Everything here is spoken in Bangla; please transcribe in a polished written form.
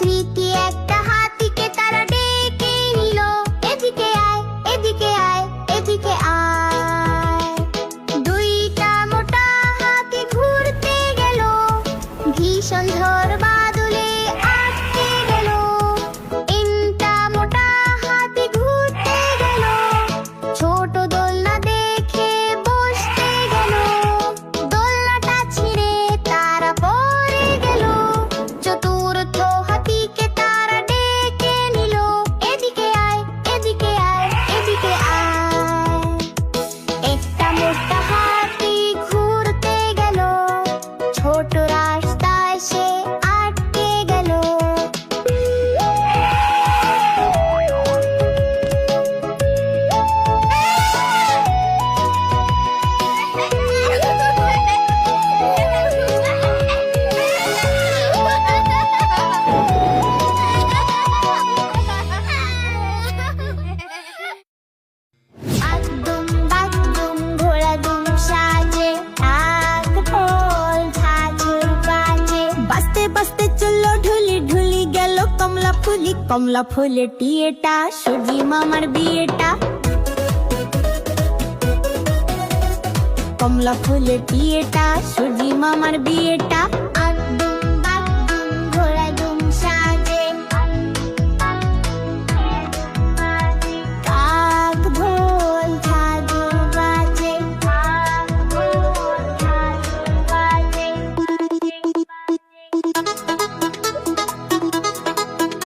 তৃতীয় একটা হাতিকে তারা ডেকে নিল, এদিকে আয়, এদিকে আয়, এদিকে আয়। দুইটা মোটা হাতি ঘুরতে গেল, ভীষণ ঝড় বাদলে আটকে গেল। তিনটা মোটা হাতি ঘুরতে গেল, ছোট দোলনা দেখে বসতে গেল। দোলনাটা ছিঁড়ে তারা পড়ে গেল। চতুর্থ হাতিকে তারা ডেকে নিল, এদিকে আয়, এদিকে আয়, এদিকে আয়। একটা মোটা হাতি ঘুরতে গেল, ছোট রাস্তায় সে আটকে গেল। বাগদুম বাগদুম ঘোড়া দুম সাজে, ঢাক ঢোল ঝাঁঝর বাজে। বাজতে বাজতে চললো ঢুলি ঢুলি, গেল কমলা ফুলি কমলা ফুলের টিয়েটা, সূর্যি মামার বিয়েটা। কমলা ফুলের টিয়েটা, সূর্যি মামার বিয়েটা।